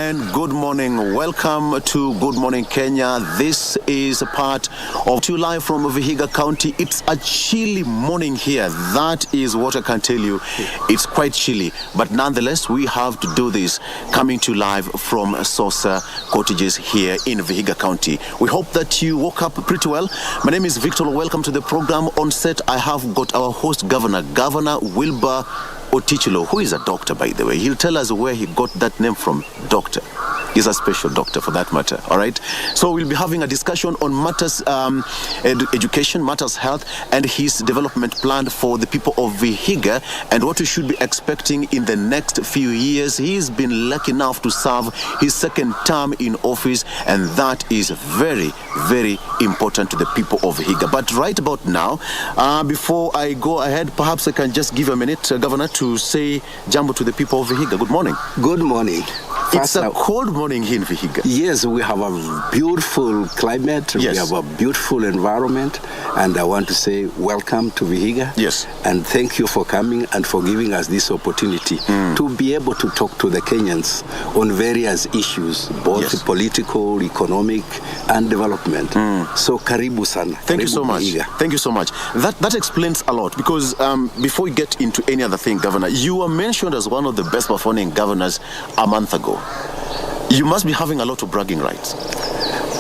and good morning. Welcome to Good Morning Kenya. This is a part of two live from Vihiga County. It's a chilly morning here. That is what I can tell you. It's quite chilly, but nonetheless, we have to do this coming to you live from Saucer Cottages here in Vihiga County. We hope that you woke up pretty well. My name is Victor. Welcome to the program. On set, I have got our host Governor Wilber Ottichilo, who is a doctor, by the way. He'll tell us where he got that name from, doctor. He's a special doctor for that matter, all right? So we'll be having a discussion on matters education, matters health, and his development plan for the people of Vihiga and what we should be expecting in the next few years. He's been lucky enough to serve his second term in office, and that is very, very important to the people of Vihiga. But right about now, before I go ahead, perhaps I can just give a minute, Governor, to say jambo to the people of Vihiga. Good morning. Good morning. It's a cold morning here in Vihiga. Yes, we have a beautiful climate. Yes. We have a beautiful environment. And I want to say welcome to Vihiga. Yes. And thank you for coming and for giving us this opportunity to be able to talk to the Kenyans on various issues, both political, economic, and development. So karibu sana. Thank you so much. Vihiga. Thank you so much. That explains a lot, because before we get into any other thing, Governor, you were mentioned as one of the best performing governors a month ago. You must be having a lot of bragging rights.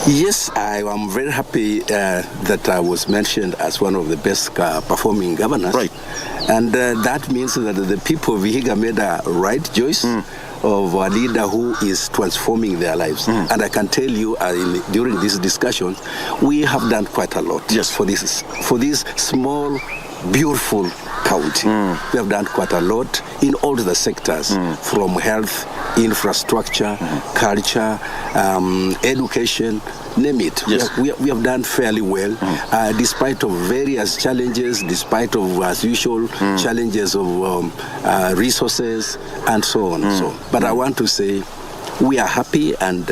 Yes, I am very happy that I was mentioned as one of the best performing governors. Right. And that means that the people of Vihiga made a right choice of a leader who is transforming their lives. And I can tell you during this discussion, we have done quite a lot for this small, beautiful county. We have done quite a lot in all the sectors, from health, infrastructure, culture, education, name it. Yes. We have done fairly well, despite of various challenges, despite of, as usual, challenges of resources and so on. But I want to say we are happy, and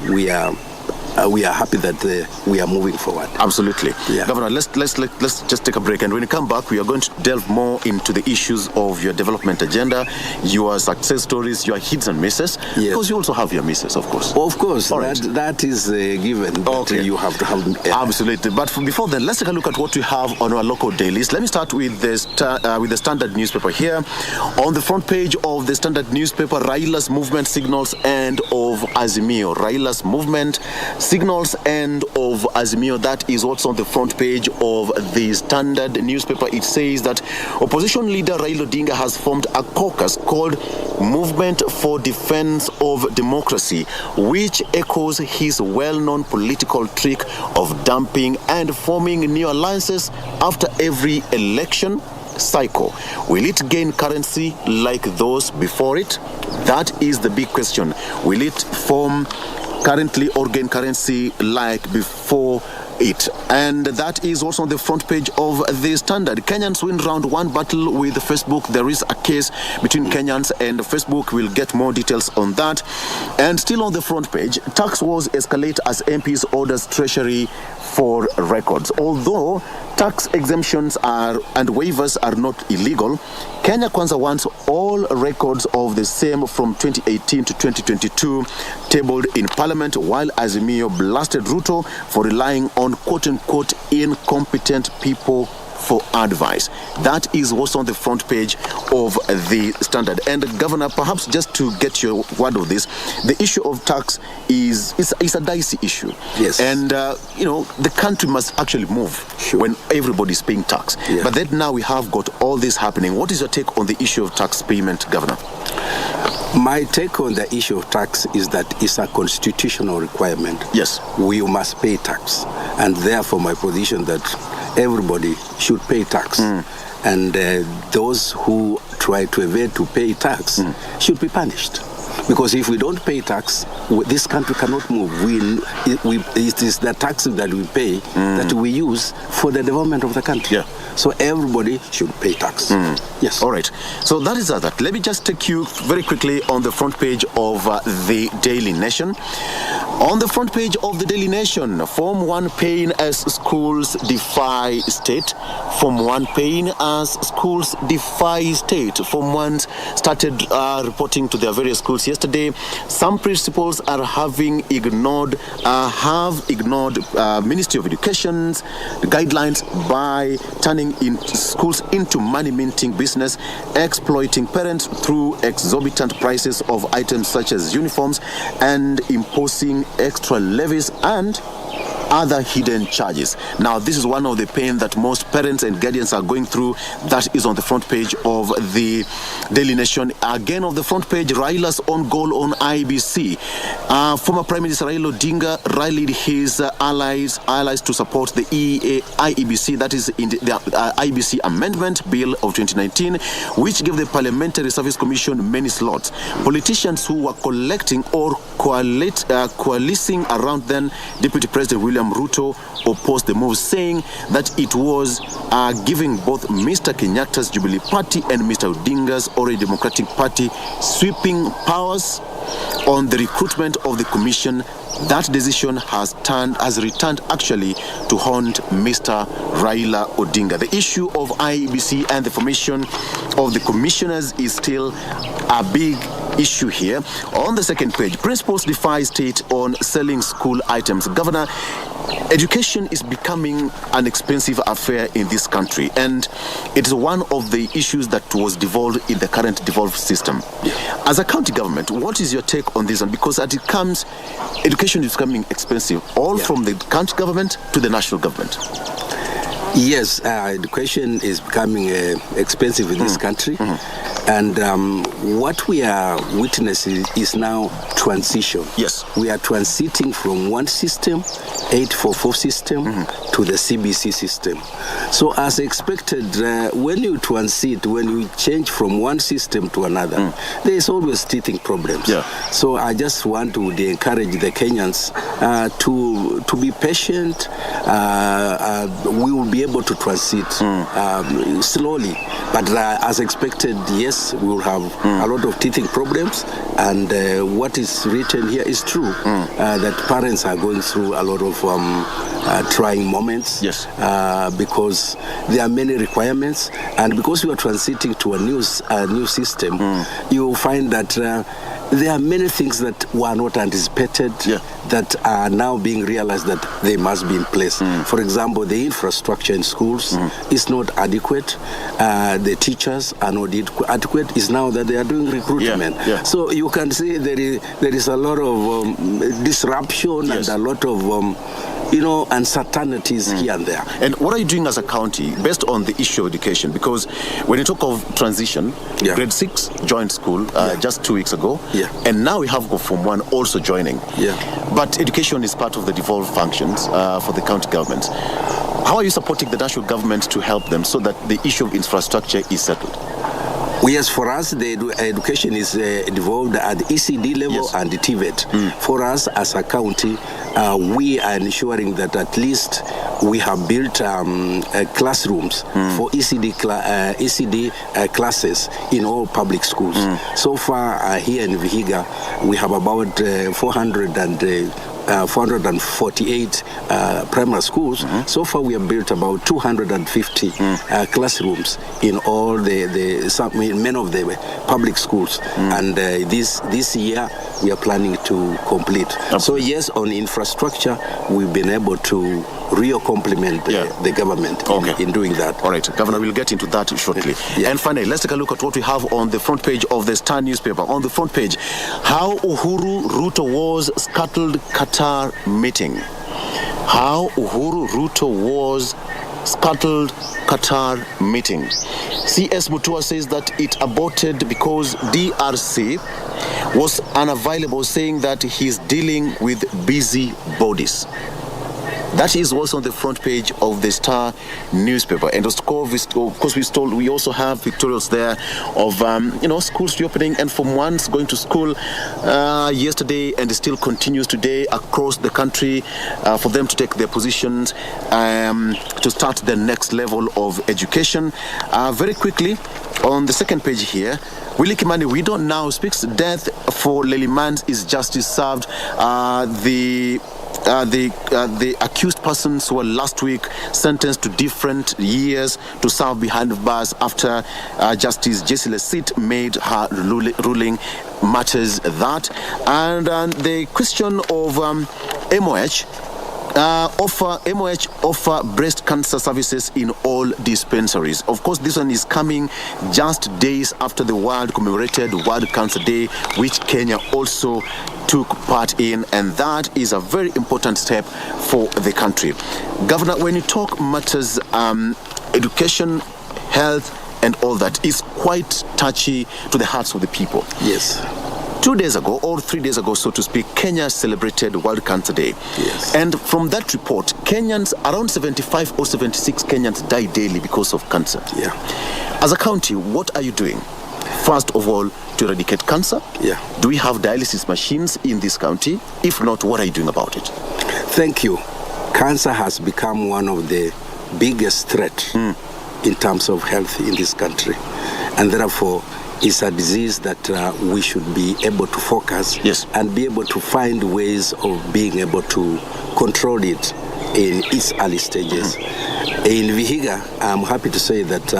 we are happy that we are moving forward. Absolutely. Yeah. Governor, let's just take a break, and when we come back, we are going to delve more into the issues of your development agenda, your success stories, your hits and misses, because you also have your misses, of course. Of course, All right. that is given. That you have to have. Absolutely. But before then, let's take a look at what we have on our local dailies. Let me start with the Standard newspaper here. On the front page of the Standard newspaper, Raila's movement signals end of Azimio. Raila's movement signals end of Azimio. That is what's on the front page of the Standard newspaper. It says that opposition leader Raila Odinga has formed a caucus called Movement for Defense of Democracy, which echoes his well-known political trick of dumping and forming new alliances after every election cycle. Will it gain currency like those before it? That is the big question. Will it form currently or gain currency like before it? And that is also on the front page of the Standard. Kenyans win round one battle with Facebook. There is a case between Kenyans and Facebook. We'll get more details on that. And still on the front page, tax wars escalate as MPs orders Treasury for records. Although tax exemptions and waivers are not illegal, Kenya Kwanza wants all records of the same from 2018 to 2022 tabled in Parliament, while Azimio blasted Ruto for relying on quote-unquote incompetent people for advice. That is what's on the front page of the Standard. And Governor, perhaps just to get your word of this, the issue of tax is a dicey issue. Yes. And the country must actually move when everybody's paying tax. Yeah. But then now we have got all this happening. What is your take on the issue of tax payment, Governor? My take on the issue of tax is that it's a constitutional requirement. Yes. We must pay tax. And therefore my position that everybody should pay tax. And those who try to evade to pay tax should be punished. Because if we don't pay tax, this country cannot move. It is the taxes that we pay that we use for the development of the country. Yeah. So everybody should pay tax. Yes. All right. So that is that. Let me just take you very quickly on the front page of the Daily Nation. On the front page of the Daily Nation, Form 1 paying as schools defy state. Form 1 paying as schools defy state. Form 1 started reporting to their various schools yesterday. yesterday, some principals are have ignored Ministry of Education's guidelines by turning in schools into money-minting business, exploiting parents through exorbitant prices of items such as uniforms, and imposing extra levies and other hidden charges. Now, this is one of the pain that most parents and guardians are going through. That is on the front page of the Daily Nation. Again, on the front page, Raila's own goal on IBC. Former Prime Minister Raila Odinga rallied his allies to support the IEBC, that is in the IBC Amendment Bill of 2019, which gave the Parliamentary Service Commission many slots. Politicians who were collecting or coalescing around then Deputy President William Ruto opposed the move, saying that it was giving both Mr. Kenyatta's Jubilee Party and Mr. Odinga's Ore Democratic Party sweeping powers on the recruitment of the commission. That decision has returned actually to haunt Mr. Raila Odinga. The issue of IEBC and the formation of the commissioners is still a big issue here. On the second page, principals defy state on selling school items. Governor, education is becoming an expensive affair in this country, and it is one of the issues that was devolved in the current devolved system. As a county government, what is your take on this one? Because as it comes, education is becoming expensive, from the county government to the national government. Yes, education is becoming expensive in this country. And what we are witnessing is now transition. Yes. We are transiting from one system, 844 system, to the CBC system. So as expected, when you change from one system to another, there is always teething problems. Yeah. So I just want to encourage the Kenyans to be patient. We will be able to transit slowly. But as expected, yes, we will have a lot of teething problems. And what is written here is true, that parents are going through a lot of trying moments. Yes. Because there are many requirements. And because we are transiting to a new system, you will find that there are many things that were not anticipated that are now being realized that they must be in place. For example, the infrastructure in schools is not adequate. The teachers are not adequate. It's now that they are doing recruitment. So you can see there is a lot of disruption and a lot of uncertainties here and there. And what are you doing as a county based on the issue of education? Because when you talk of transition, grade 6 joined school just 2 weeks ago, and now we have Form 1 also joining. But education is part of the devolved functions for the county government. How are you supporting the national government to help them so that the issue of infrastructure is settled? Yes, for us, the education is devolved at ECD level and the TVET. For us, as a county, we are ensuring that at least we have built classrooms for ECD classes in all public schools. So far, here in Vihiga, we have about 448 primary schools. So far, we have built about 250 classrooms in all many of the public schools. And this year, we are planning to complete. Absolutely. So yes, on infrastructure, we've been able to complement the government in doing that. All right, Governor, we'll get into that shortly. And finally, let's take a look at what we have on the front page of the Star newspaper. On the front page, how Uhuru Ruto was scuttled Qatar meeting. How Uhuru Ruto was scuttled Qatar meeting. CS Mutua says that it aborted because DRC was unavailable, saying that he's dealing with busy bodies. That is also on the front page of the Star newspaper. And of course, we also have pictorials there of schools reopening and Form 1s going to school yesterday, and it still continues today across the country for them to take their positions to start the next level of education. Very quickly, on the second page here, Willie Kimani Widow now speaks death for Lelimans is justice served. The accused persons were last week sentenced to different years to serve behind bars after Justice Jessie Lesit made her ruling matters that. And the question of MOH offer breast cancer services in all dispensaries. Of course, this one is coming just days after the world commemorated World Cancer Day, which Kenya also took part in, and that is a very important step for the country. Governor, when you talk matters education, health, and all that is quite touchy to the hearts of the people. Yes. 2 days ago, or 3 days ago, so to speak, Kenya celebrated World Cancer Day. Yes. And from that report, Kenyans, around 75 or 76 Kenyans die daily because of cancer. Yeah. As a county, what are you doing? First of all, to eradicate cancer? Yeah. Do we have dialysis machines in this county? If not, what are you doing about it? Thank you. Cancer has become one of the biggest threats in terms of health in this country. And therefore, it's a disease that we should be able to focus and be able to find ways of being able to control it in its early stages. In Vihiga, I'm happy to say that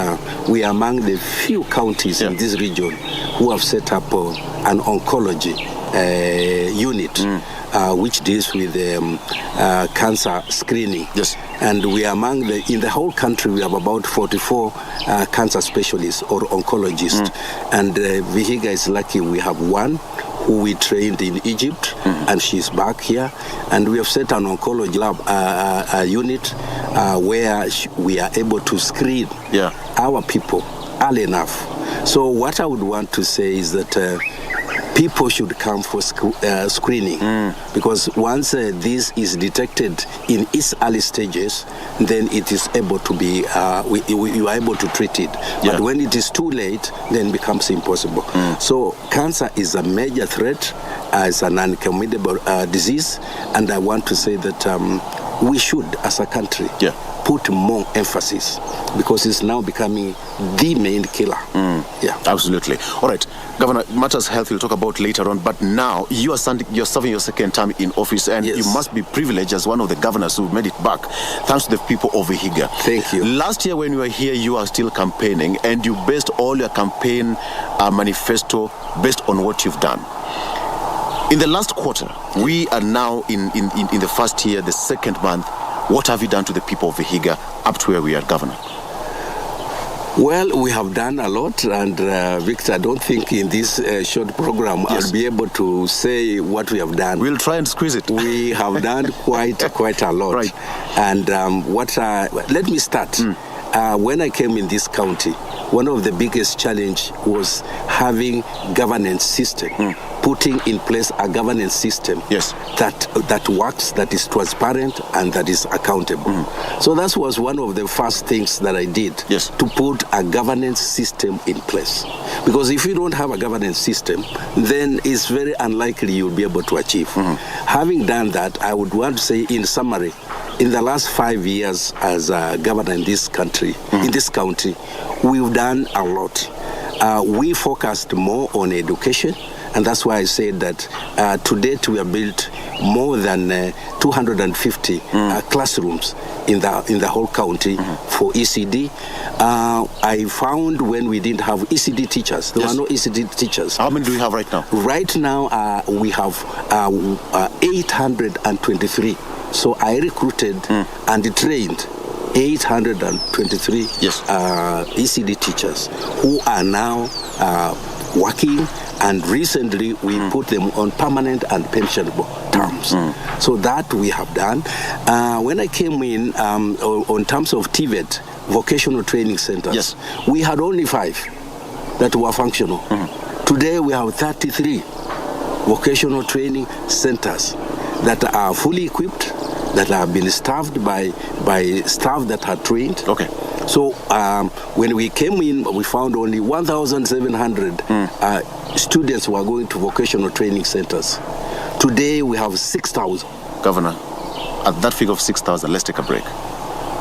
we are among the few counties in this region who have set up an oncology unit which deals with cancer screening. Yes. And we are among in the whole country, we have about 44 cancer specialists or oncologists. And Vihiga is lucky we have one who we trained in Egypt, and she's back here. And we have set an oncology lab unit where we are able to screen our people early enough. So what I would want to say is that people should come for screening, because once this is detected in its early stages, then it is able to be, you are able to treat it. But when it is too late, then it becomes impossible. So cancer is a major threat, it's an uncommunicable disease, and I want to say that we should, as a country, put more emphasis, because it's now becoming the main killer. Absolutely. All right, Governor, matters health we'll talk about later on, but now you're serving your second term in office, and you must be privileged as one of the governors who made it back, thanks to the people of Vihiga. Thank you. Last year when you were here, you are still campaigning, and you based all your campaign manifesto based on what you've done. In the last quarter, we are now in the first year, the second month. What have you done to the people of Vihiga up to where we are, Governor? Well, we have done a lot, and Victor, I don't think in this short program I'll be able to say what we have done. We'll try and squeeze it. We have done quite a lot. Right. And let me start. When I came in this county, one of the biggest challenge was having governance system, putting in place a governance system that works, that is transparent, and that is accountable. So that was one of the first things that I did, to put a governance system in place. Because if you don't have a governance system, then it's very unlikely you'll be able to achieve. Having done that, I would want to say, in summary, in the last 5 years as a governor in this country, in this county, we've done a lot. We focused more on education, and that's why I said that to date we have built more than 250 classrooms in the whole county for ECD. I found when we didn't have ECD teachers, there were no ECD teachers. How many do we have right now? Right now we have 823. So I recruited and trained 823 ECD teachers who are now working, and recently we put them on permanent and pensionable terms. So that we have done. When I came in, on terms of TVET, vocational training centers, we had only 5 that were functional. Today we have 33 vocational training centers that are fully equipped, that have been staffed by staff that are trained. Okay. So when we came in, we found only 1,700 students who are going to vocational training centers. Today we have 6,000. Governor, at that figure of 6,000, let's take a break.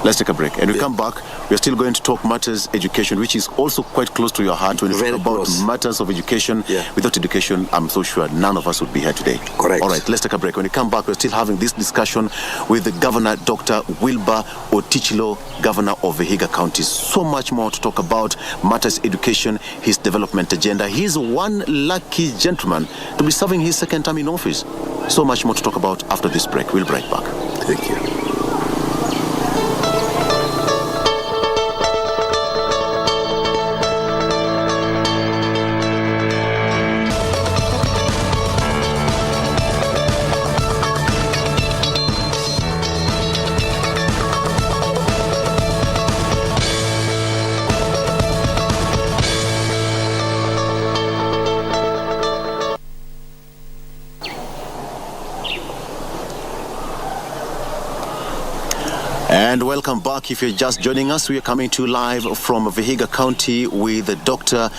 Let's take a break. And we come back, we're still going to talk matters education, which is also quite close to your heart. When you talk about matters of education, without education, I'm so sure none of us would be here today. Correct. All right, let's take a break. When we come back, we're still having this discussion with the Governor, Dr. Wilber Ottichilo, Governor of Vihiga County. So much more to talk about matters education, his development agenda. He's one lucky gentleman to be serving his second term in office. So much more to talk about after this break. We'll be right back. Thank you. And welcome back. If you're just joining us, we are coming to you live from Vihiga County with Dr.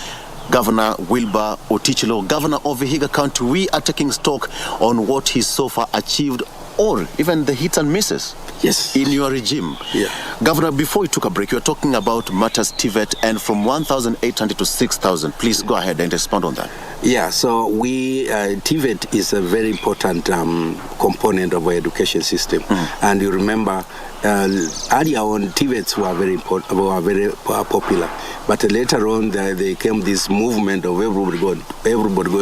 Governor Wilber Ottichilo, Governor of Vihiga County. We are taking stock on what he's so far achieved, or even the hits and misses. Yes. In your regime. Yeah. Governor, before we took a break, you were talking about matters TVET and from 1,800 to 6,000. Please go ahead and respond on that. Yeah, so TVET is a very important component of our education system. And you remember, earlier on, TVETs were very important, were very popular. But later on, there came this movement of everybody going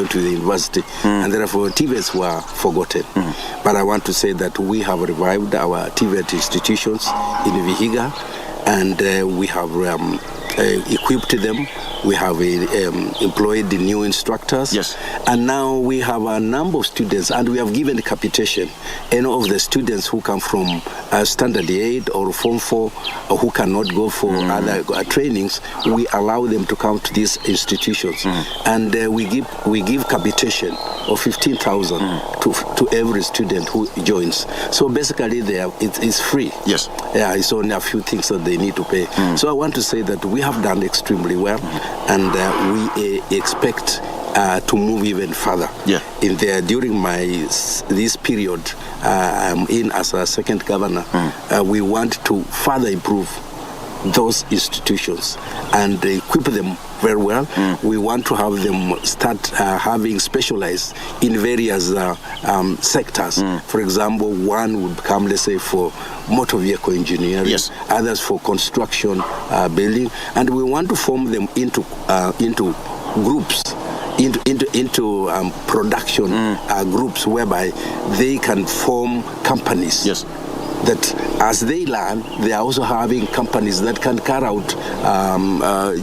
to the university, and therefore TVETs were forgotten. But I want to say that we have revived our TVET institutions in Vihiga, and we have equipped them. We have employed the new instructors. Yes. And now we have a number of students, and we have given the capitation. Any of the students who come from Standard 8 or Form 4 or who cannot go for other trainings, we allow them to come to these institutions. And we give capitation of 15,000 to every student who joins. So basically, it's free. Yes. Yeah, it's only a few things that they need to pay. So I want to say that we have done extremely well, and we expect to move even further. Yeah. In there, during this period I'm in as a second governor, we want to further improve those institutions and equip them very well. We want to have them start having specialized in various sectors. For example, one would come, let's say, for motor vehicle engineering, others for construction, building, and we want to form them into groups, into production groups whereby they can form companies. Yes. That as they learn, they are also having companies that can carry out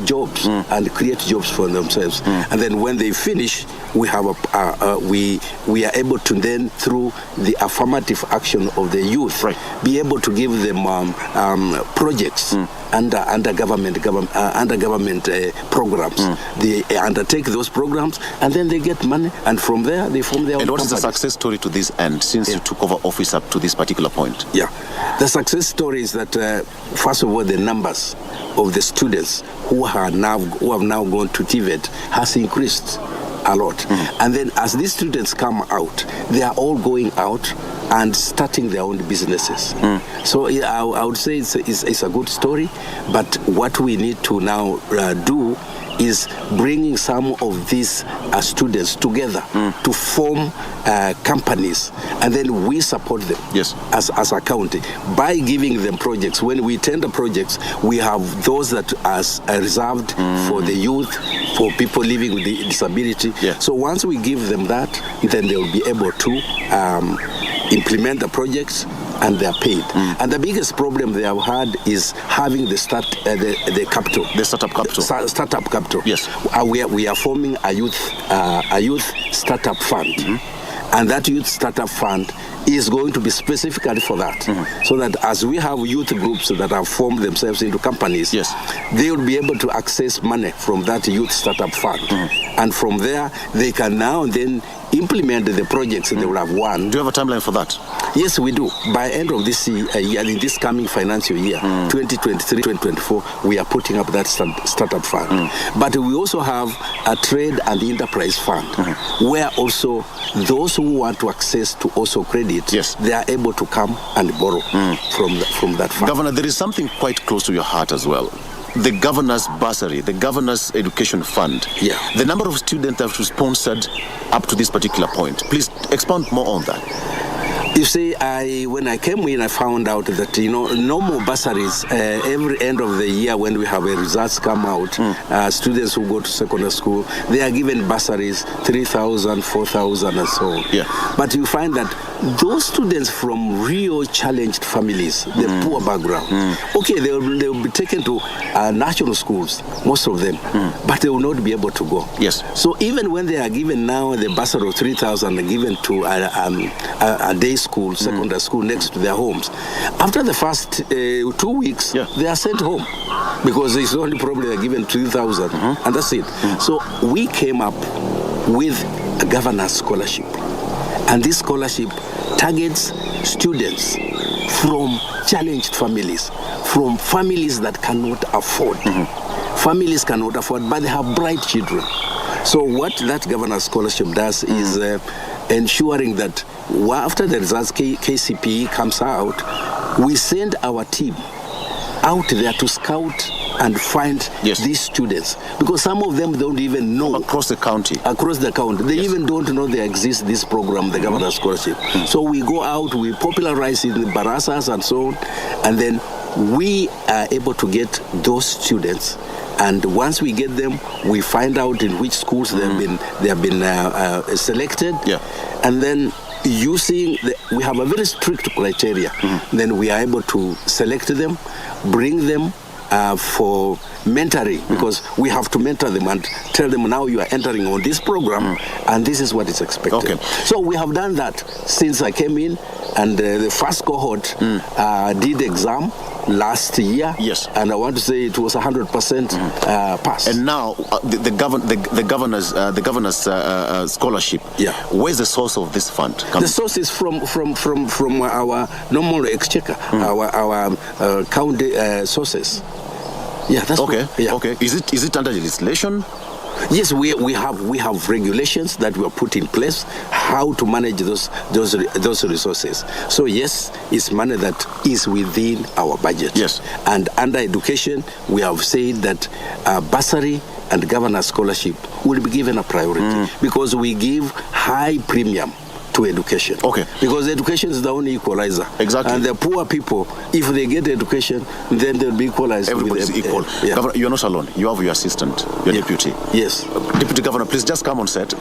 jobs and create jobs for themselves. And then when they finish, we have we are able to then, through the affirmative action of the youth, be able to give them projects under government programs. They undertake those programs, and then they get money, and from there they form their own companies. And what is the success story to this end, since you took over office up to this particular point? Yeah, the success story is that first of all, the numbers of the students who have now gone to TVET has increased a lot. And then as these students come out, they are all going out and starting their own businesses. So I would say it's a good story, but what we need to now do is bringing some of these students together to form companies, and then we support them as a county by giving them projects. When we tender projects, we have those that are reserved for the youth, for people living with disability. So once we give them that, then they will be able to implement the projects, and they are paid. And the biggest problem they have had is having the capital. The startup capital. Startup capital. Yes. We are forming a youth startup fund. And that youth startup fund is going to be specifically for that. So that as we have youth groups that have formed themselves into companies, they will be able to access money from that youth startup fund. And from there, they can now then implement the projects they will have won. Do you have a timeline for that? Yes, we do. By end of this year, in this coming financial year, 2023-2024, we are putting up that startup fund. But we also have a trade and enterprise fund, where also those who want to access to also credit, they are able to come and borrow from that fund. Governor, there is something quite close to your heart as well. The governor's bursary, the governor's education fund. Yeah. The number of students that have sponsored up to this particular point. Please expound more on that. You see, when I came in, I found out that, no more bursaries. Every end of the year when we have a results come out, students who go to secondary school, they are given bursaries, 3,000, 4,000 and so on. Yeah. But you find that those students from real challenged families, the poor background, okay, they will be taken to national schools, most of them, but they will not be able to go. Yes. So even when they are given now the bursary of 3,000 given to a day school, secondary school next to their homes, after the first 2 weeks, they are sent home because it's only probably they're given 3,000 and that's it. So we came up with a governor's scholarship. And this scholarship targets students from challenged families, from families that cannot afford. Families cannot afford, but they have bright children. So what that governor's scholarship does is ensuring that after the results KCPE comes out, we send our team out there to scout and find these students, because some of them don't even know across the county. They even don't know there exists this program, the governor's scholarship. So we go out, we popularize it in the barasas and so on, and then we are able to get those students. And once we get them, we find out in which schools they have been selected, and then we have a very strict criteria. Then we are able to select them, bring them for mentoring, because we have to mentor them and tell them, now you are entering on this program and this is what is expected. Okay. So we have done that since I came in, and the first cohort did exam last year, and I want to say it was 100% pass. And now the governor's scholarship. Where's the source of this fund coming? The source is from our normal exchequer, our county sources. Yeah, that's okay. Okay. Is it under legislation? Yes, we have regulations that were put in place how to manage those resources. So yes, it's money that is within our budget. Yes. And under education, we have said that bursary and governor's scholarship will be given a priority because we give high premium to education. Okay. Because education is the only equalizer. Exactly. And the poor people, if they get education, then they'll be equalized. Everybody's equal. Governor, you're not alone. You have your assistant, your deputy. Yes. Deputy Governor, please just come on set.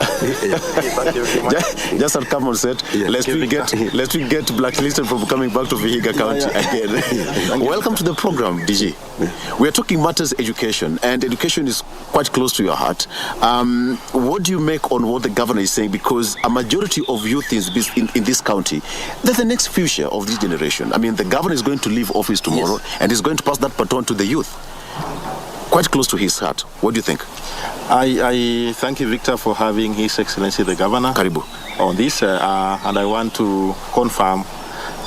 just come on set. Let's we get blacklisted from coming back to Vihiga County again. Welcome to the program, DG. We are talking matters education, and education is quite close to your heart. What do you make on what the governor is saying? Because a majority of youth in this county, they're the next future of this generation. I mean, the governor is going to leave office tomorrow, and he's going to pass that baton to the youth. Quite close to his heart. What do you think? I thank you, Victor, for having His Excellency the Governor Karibu. On this, and I want to confirm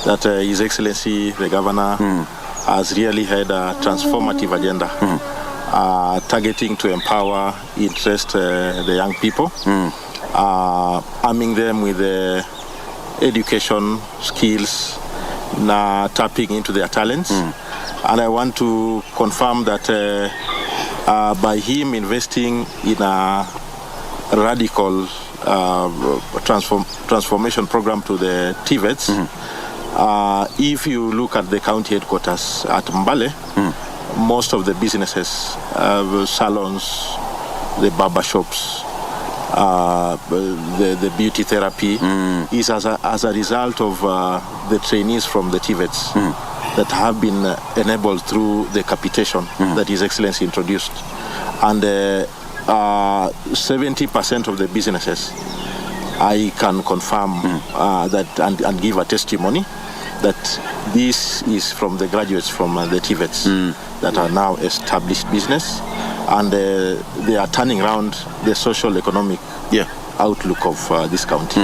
that His Excellency the Governor has really had a transformative agenda, targeting to empower, interest the young people, arming them with education skills, tapping into their talents. And I want to confirm that by him investing in a radical transformation program to the TVETs, if you look at the county headquarters at Mbale, most of the businesses, salons, the barber shops, the beauty therapy is as a result of the trainees from the TVETs that have been enabled through the capitation that His Excellency introduced. And 70% of the businesses, I can confirm that and give a testimony that this is from the graduates from the TVETs that are now established business, and they are turning around the social economic outlook of this county.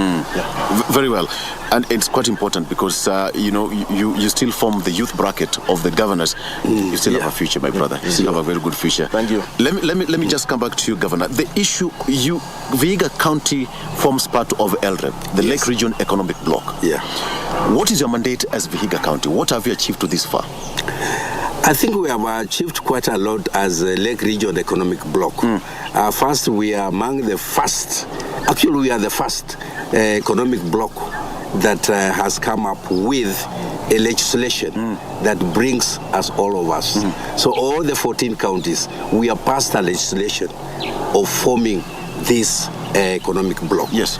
Very well. And it's quite important because, you still form the youth bracket of the governors. You still have a future, my brother. You still have a very good future. Thank you. Let me just come back to you, Governor. The issue, Vihiga County forms part of LREB, the Lake Region Economic Bloc. Yeah. What is your mandate as Vihiga County? What have you achieved to this far? I think we have achieved quite a lot as a Lake Region Economic Bloc. First, we are among the first, actually we are the first economic bloc that has come up with a legislation that brings us all of us. So all the 14 counties, we have passed a legislation of forming this economic bloc. Yes.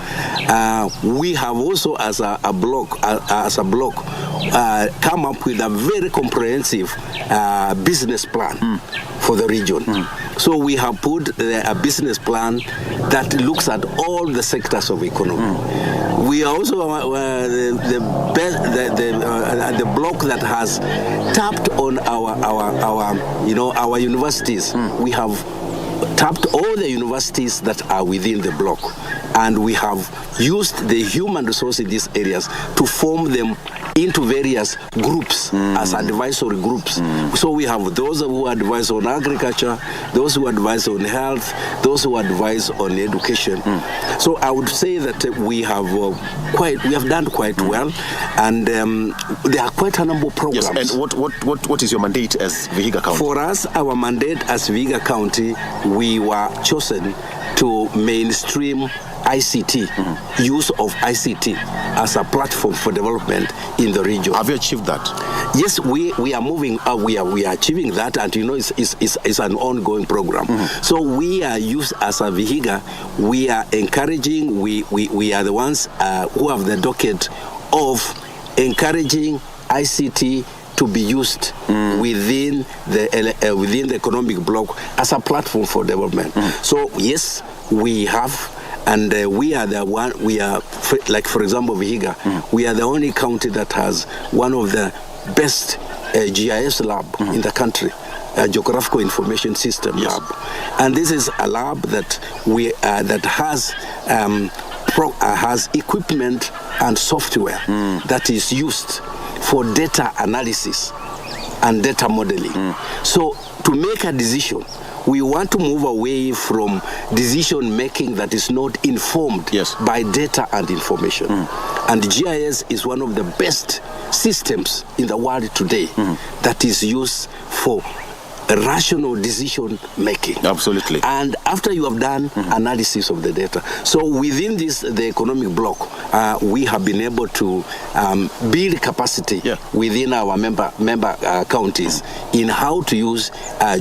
We have also, as a bloc, come up with a very comprehensive business plan for the region. So we have put a business plan that looks at all the sectors of economy. We are also the bloc that has tapped on our universities. We have tapped all the universities that are within the bloc, and we have used the human resource in these areas to form them into various groups as advisory groups. So we have those who advise on agriculture, those who advise on health, those who advise on education. So I would say that we have done quite well, and there are quite a number of programs. Yes. And what is your mandate as Vihiga County? For us, our mandate as Vihiga County, we were chosen to mainstream ICT, use of ICT as a platform for development in the region. Have you achieved that? Yes, we are moving. We are achieving that, and it's an ongoing program. So we are used as a Vihiga. We are encouraging. We are the ones who have the docket of encouraging ICT to be used within the economic bloc as a platform for development. So yes, we have. And we are the one, like for example, Vihiga, we are the only county that has one of the best GIS lab in the country, a Geographical Information System lab. And this is a lab that has equipment and software that is used for data analysis and data modeling. So to make a decision, we want to move away from decision making that is not informed by data and information. And GIS is one of the best systems in the world today that is used for rational decision making. Absolutely. And after you have done analysis of the data, so within the economic bloc, we have been able to build capacity within our member counties in how to use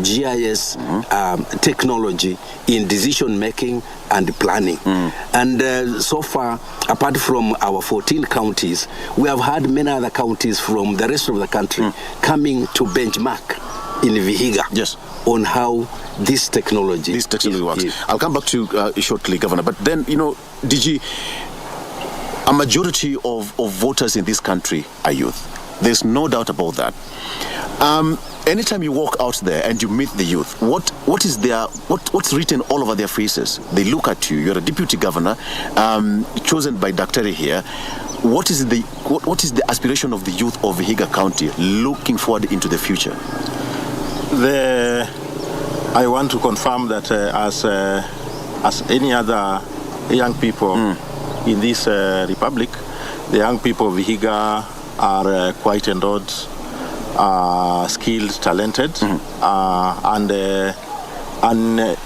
GIS technology in decision making and planning. And so far, apart from our 14 counties, we have had many other counties from the rest of the country coming to benchmark in Vihiga on how this technology works. I'll come back to you shortly, Governor. But then, DG, a majority of voters in this country are youth. There's no doubt about that. Anytime you walk out there and you meet the youth, what's written all over their faces? They look at you. You're a deputy governor, chosen by Dr. here. What is the aspiration of the youth of Vihiga County looking forward into the future? I want to confirm that as any other young people in this republic, the young people of Vihiga are quite endowed, skilled, talented, and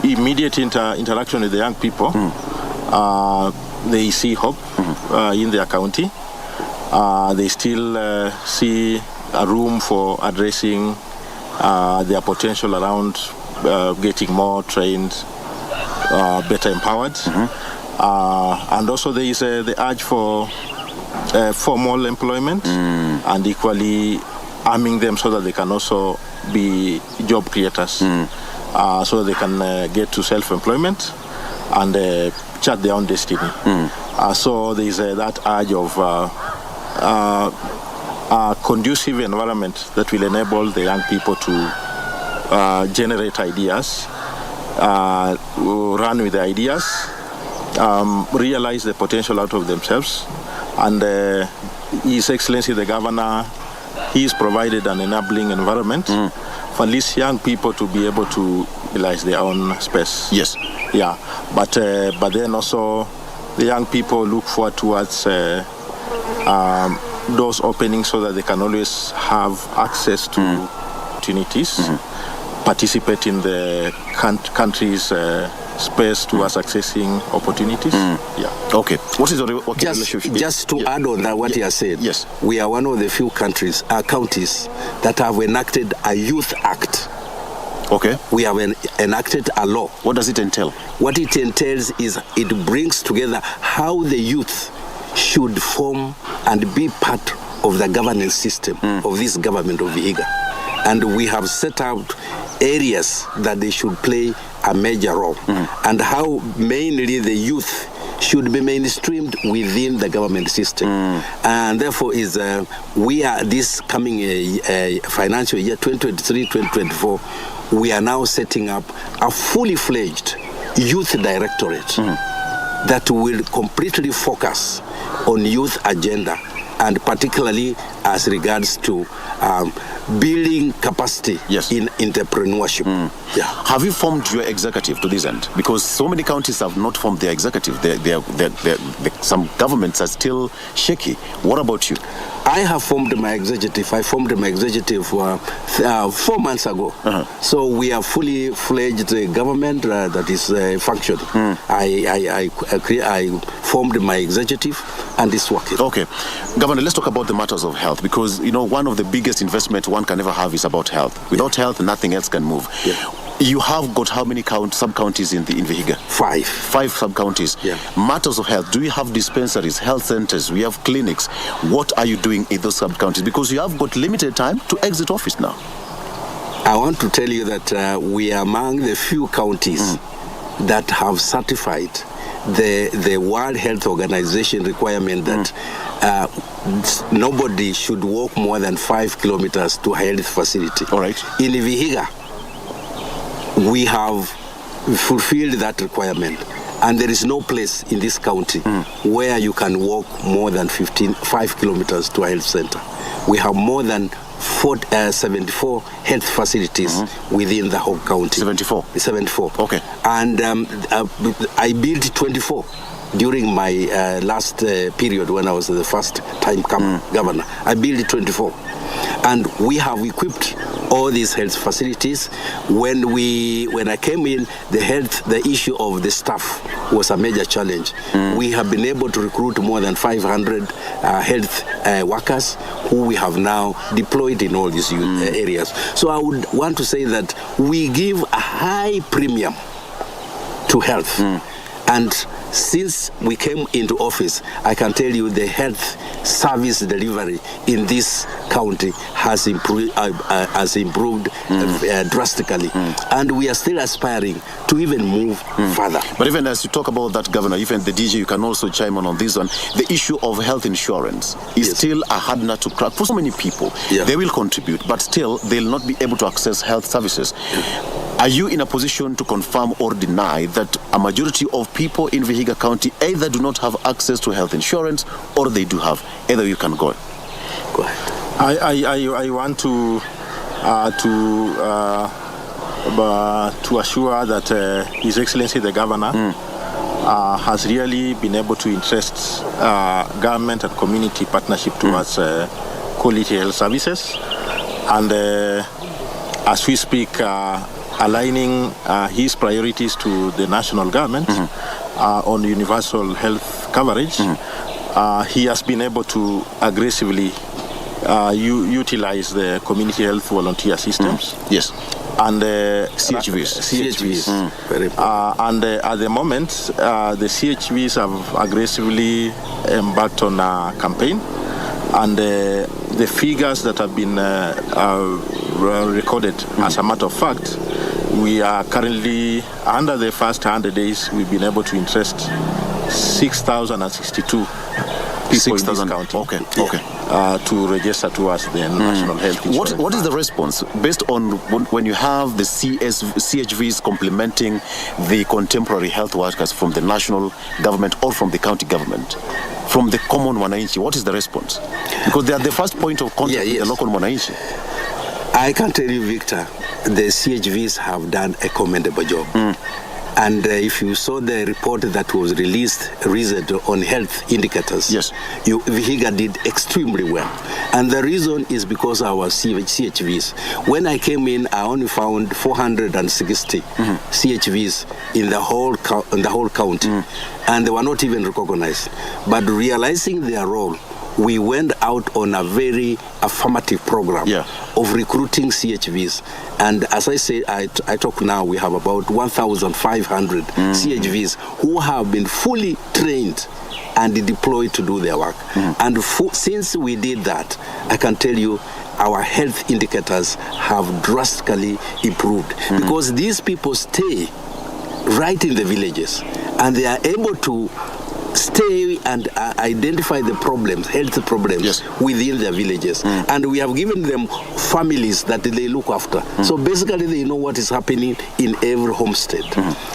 immediate interaction with the young people, they see hope in their county. They still see a room for addressing their potential around getting more trained, better empowered. And also there is the urge for formal employment and equally arming them so that they can also be job creators, so they can get to self-employment and chart their own destiny. So there is that urge of a conducive environment that will enable the young people to generate ideas, run with the ideas, realize the potential out of themselves. And His Excellency the Governor, he's provided an enabling environment for these young people to be able to realize their own space. Yes. Yeah, but then also the young people look forward towards doors opening so that they can always have access to opportunities, participate in the country's space towards accessing opportunities. Yeah. Okay. What is the relationship? Just to add on that, what you have said, yes, we are one of the few counties that have enacted a Youth Act. Okay. We have enacted a law. What does it entail? What it entails is it brings together how the youth should form and be part of the governance system of this government of Vihiga. And we have set out areas that they should play a major role, and how mainly the youth should be mainstreamed within the government system. And therefore we are this coming financial year 2023-2024, we are now setting up a fully fledged youth directorate that will completely focus on youth agenda, and particularly as regards to building capacity in entrepreneurship. Yeah. Have you formed your executive to this end? Because so many counties have not formed their executive. Some governments are still shaky. What about you? I have formed my executive. I formed my executive 4 months ago. So we are fully fledged government that is functioning. I formed my executive and it's working. Okay. Governor, let's talk about the matters of health, because one of the biggest investments one can ever have is about health. Without health, nothing else can move. Yeah. You have got how many sub-counties in Vihiga? 5. 5 sub-counties. Yeah. Matters of health. Do you have dispensaries, health centers? We have clinics. What are you doing in those sub-counties? Because you have got limited time to exit office now. I want to tell you that we are among the few counties that have certified the World Health Organization requirement that nobody should walk more than 5 kilometers to a health facility. All right. In Vihiga, we have fulfilled that requirement, and there is no place in this county where you can walk more than 5 kilometers to a health center. We have more than 74 health facilities within the whole county. 74? 74. Okay. And I built 24 during my last period when I was the first time governor. I built 24. And we have equipped all these health facilities. When I came in, the issue of the staff was a major challenge. We have been able to recruit more than 500 health workers who we have now deployed in all these areas. So I would want to say that we give a high premium to health. And since we came into office, I can tell you the health service delivery in this county has improved drastically. And we are still aspiring to even move further. But even as you talk about that, Governor, even the DJ, you can also chime on this one. The issue of health insurance is still a hard nut to crack for so many people. Yeah. They will contribute, but still they'll not be able to access health services. Are you in a position to confirm or deny that a majority of people in Vihiga County either do not have access to health insurance or they do have? Either you can go. Go ahead. I want to assure that His Excellency the Governor has really been able to interest government and community partnership towards quality health services. And as we speak, aligning his priorities to the national government on universal health coverage, he has been able to aggressively utilize the community health volunteer systems. Yes. And CHVs. Very important. And at the moment, the CHVs have aggressively embarked on a campaign, and the figures that have been recorded, as a matter of fact, we are currently, under the first 100 days, we've been able to interest 6,062 people in this county. Okay. To register towards the national health insurance. What is the response based on when you have the CHVs complementing the contemporary health workers from the national government or from the county government? From the common Mwananchi, what is the response? Because they are the first point of contact with the local Mwananchi. I can tell you, Victor, the CHVs have done a commendable job. And if you saw the report that was released recently on health indicators, yes, Vihiga did extremely well. And the reason is because our CHVs. When I came in, I only found 460 CHVs in the whole county, and they were not even recognized. But realizing their role, we went out on a very affirmative program of recruiting CHVs. And as I say, I talk now, we have about 1,500 CHVs who have been fully trained and deployed to do their work. And since we did that, I can tell you, our health indicators have drastically improved because these people stay right in the villages and they are able to stay and identify the problems, health problems within their villages. And we have given them families that they look after. So basically they know what is happening in every homestead.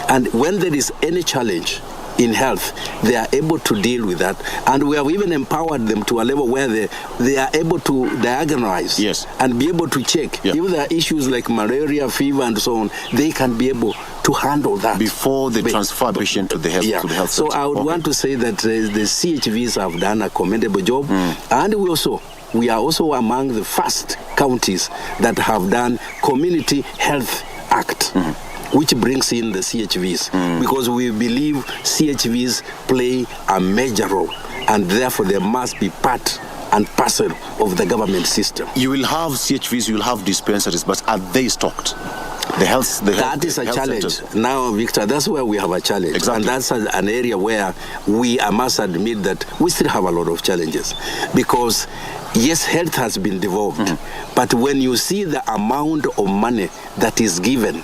And when there is any challenge in health, they are able to deal with that. And we have even empowered them to a level where they are able to diagnose and be able to check. If there are issues like malaria, fever, and so on, they can be able to handle that before they transfer patient to the health so center. I would want to say that the CHVs have done a commendable job, and we are also among the first counties that have done Community Health Act, which brings in the CHVs, because we believe CHVs play a major role, and therefore they must be part and parcel of the government system. You will have CHVs, you will have dispensaries, but are they stocked? That is a challenge. Centers. Now, Victor, that's where we have a challenge. Exactly. And that's an area where I must admit that we still have a lot of challenges. Because, yes, health has been devolved. But when you see the amount of money that is given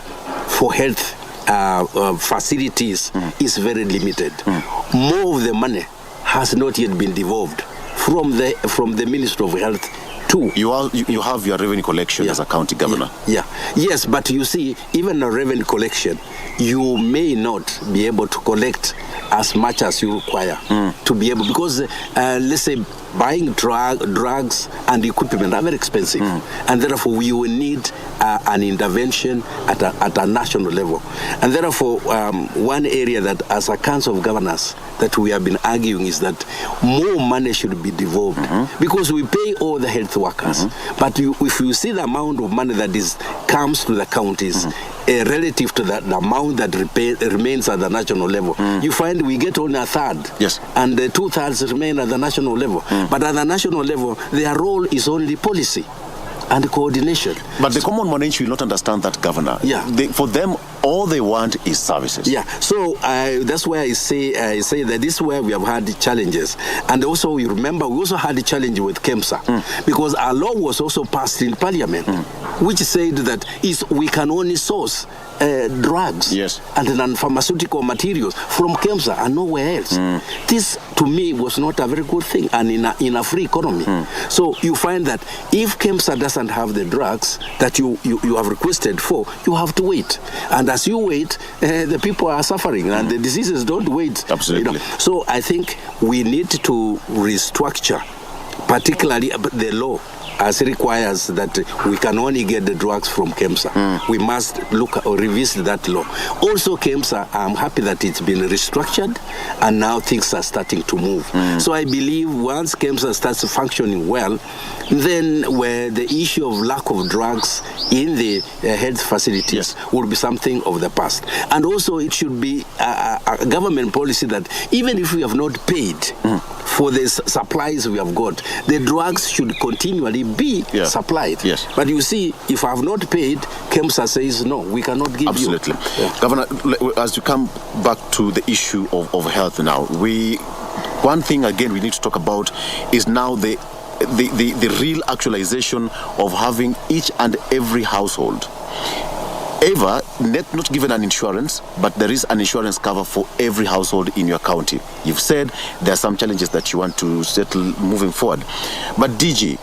for health facilities is very limited. More of the money has not yet been devolved from the Ministry of Health. You have your revenue collection as a county governor. Yes, but you see, even a revenue collection, you may not be able to collect as much as you require to be able, because let's say buying drugs and equipment are very expensive, and therefore we will need an intervention at a national level. And therefore, one area that as a council of governors that we have been arguing is that more money should be devolved, because we pay all the health workers, but if you see the amount of money that comes to the counties relative to the amount that remains at the national level, you find we get only a third, and the 2/3 remain at the national level. But at the national level, their role is only policy and coordination. But the common Mwananchi will not understand that, Governor. For them, all they want is services. So that's why I say that this is where we have had challenges. And also, you remember, we also had a challenge with KEMSA, because a law was also passed in Parliament, which said that we can only source drugs and non-pharmaceutical materials from KEMSA and nowhere else. This, to me, was not a very good thing, and in a free economy. So you find that if KEMSA doesn't have the drugs that you have requested for, you have to wait. And as you wait, the people are suffering, and the diseases don't wait. Absolutely. So I think we need to restructure, particularly the law, as it requires that we can only get the drugs from KEMSA. We must look or revisit that law. Also, KEMSA, I'm happy that it's been restructured and now things are starting to move. So I believe once KEMSA starts functioning well, then where the issue of lack of drugs in the health facilities will be something of the past. And also it should be a government policy that even if we have not paid for the supplies we have got, the drugs should continually be supplied. But you see, if I have not paid, KEMSA says, no, we cannot give you. Absolutely. Governor, as you come back to the issue of health now, one thing again we need to talk about is now the real actualization of having each and every household However, not given an insurance, but there is an insurance cover for every household in your county. You've said there are some challenges that you want to settle moving forward. But DG,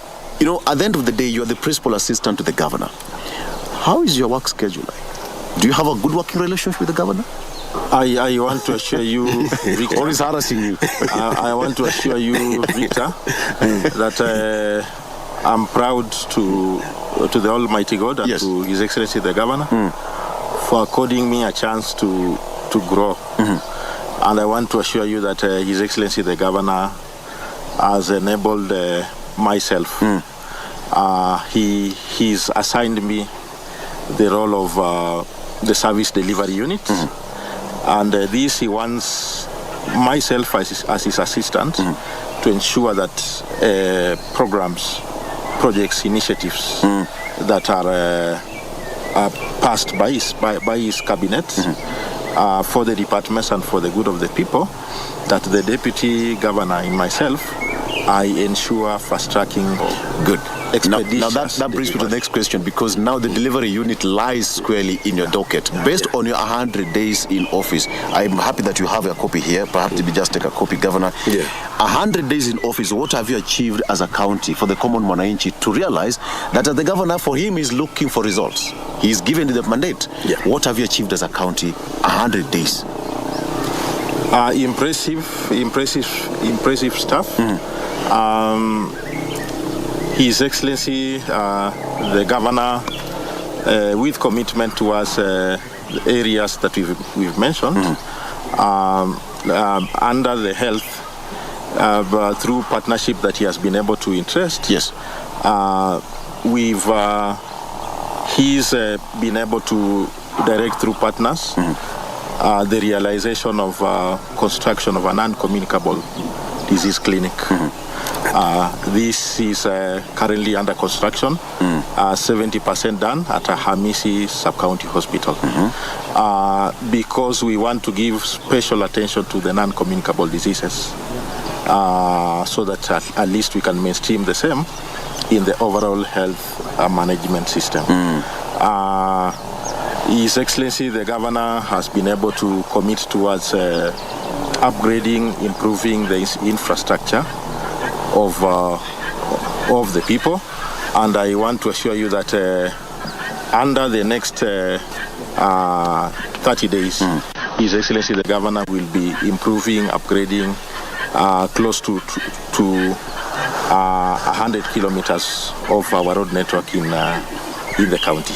at the end of the day, you are the principal assistant to the governor. How is your work schedule like? Do you have a good working relationship with the governor? I want to assure you, Victor. Or is harassing you? I want to assure you, Victor, that I'm proud to the Almighty God and to His Excellency the Governor for according me a chance to grow. Mm-hmm. And I want to assure you that His Excellency the Governor has enabled myself. He's assigned me the role of the service delivery unit. Mm-hmm. And this he wants myself as his assistant to ensure that programs, projects, initiatives that are passed by his cabinet for the departments and for the good of the people, that the deputy governor and myself, I ensure fast-tracking. Good. Now that brings me to the next question, because now the delivery unit lies squarely in your docket. Based on your 100 days in office, I'm happy that you have a copy here. Perhaps we just take a copy, Governor. 100 days in office, what have you achieved as a county for the common Mwananchi to realize that the governor, for him, is looking for results? He's given the mandate. What have you achieved as a county 100 days? Impressive stuff. His Excellency, the Governor, with commitment towards the areas that we've mentioned, under the health, through partnership that he has been able to interest. He's been able to direct through partners the realization of construction of a non-communicable disease clinic. This is currently under construction, 70% done at a Hamisi Sub-County Hospital, because we want to give special attention to the non-communicable diseases, so that at least we can mainstream the same in the overall health management system. His Excellency the Governor has been able to commit towards upgrading, improving the infrastructure of the people, and I want to assure you that under the next 30 days, His Excellency the Governor will be improving, upgrading close to 100 kilometers of our road network in the county.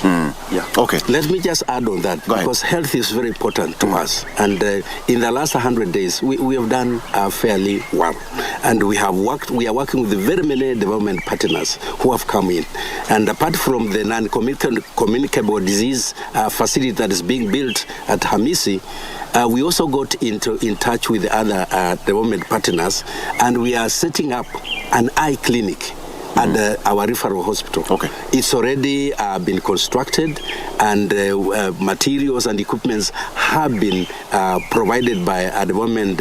Okay. Let me just add on that, because health is very important to us. And in the last 100 days, we have done fairly well. And we are working with very many development partners who have come in. And apart from the non-communicable disease facility that is being built at Hamisi, we also got in touch with the other development partners, and we are setting up an eye clinic at our referral hospital. It's already been constructed, and materials and equipments have been provided by a development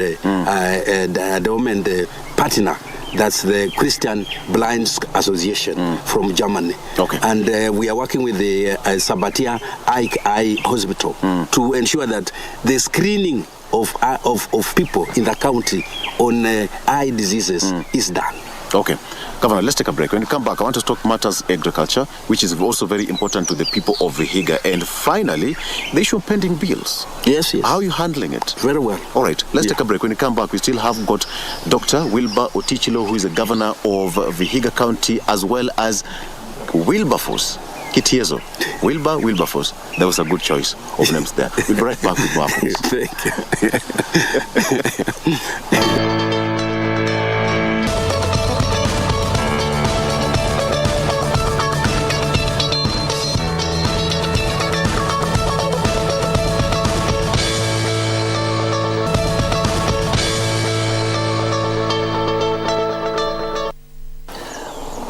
partner. That's the Christian Blind Association from Germany. And we are working with the Sabatia Eye Hospital to ensure that the screening of people in the county on eye diseases is done. Okay. Governor, let's take a break. When we come back, I want to talk matters agriculture, which is also very important to the people of Vihiga. And finally, the issue of pending bills. Yes. How are you handling it? Very well. All right. Let's take a break. When we come back, we still have got Dr. Wilber Ottichilo, who is the governor of Vihiga County, as well as Wilberforce. Kitiezo. Wilberforce. That was a good choice of names there. We'll be right back with more. Thank you.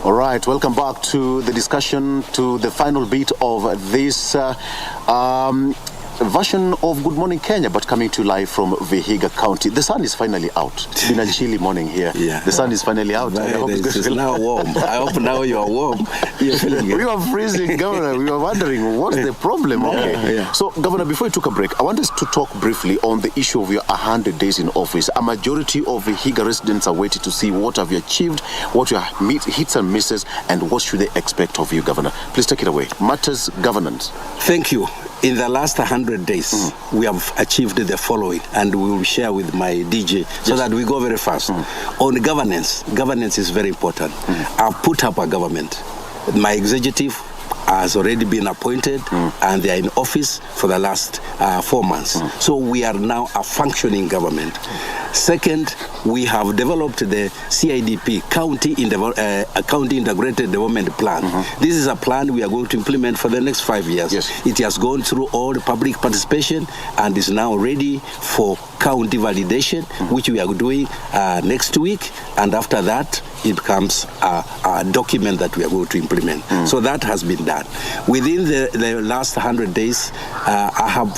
All right, welcome back to the discussion, to the final bit of this version of Good Morning Kenya, but coming to you live from Vihiga County. The sun is finally out. It's been a chilly morning here. Yeah. The sun is finally out. I hope it's now warm. I hope now you are warm. You're feeling it. We were freezing, Governor. We were wondering, what's the problem? Okay. Yeah. So, Governor, before we took a break, I want us to talk briefly on the issue of your 100 days in office. A majority of Vihiga residents are waiting to see what have you achieved, what your hits and misses, and what should they expect of you, Governor. Please take it away. Matters governance. Thank you. In the last 100 days, we have achieved the following, and we will share with my DJ so that we go very fast. On governance is very important. I've put up a government. My executive has already been appointed, and they are in office for the last 4 months. So we are now a functioning government. Second, we have developed the CIDP, County Integrated Development Plan. This is a plan we are going to implement for the next 5 years. Yes. It has gone through all the public participation and is now ready for county validation, which we are doing next week. And after that, it becomes a document that we are going to implement. So that has been done. Within the last 100 days, I have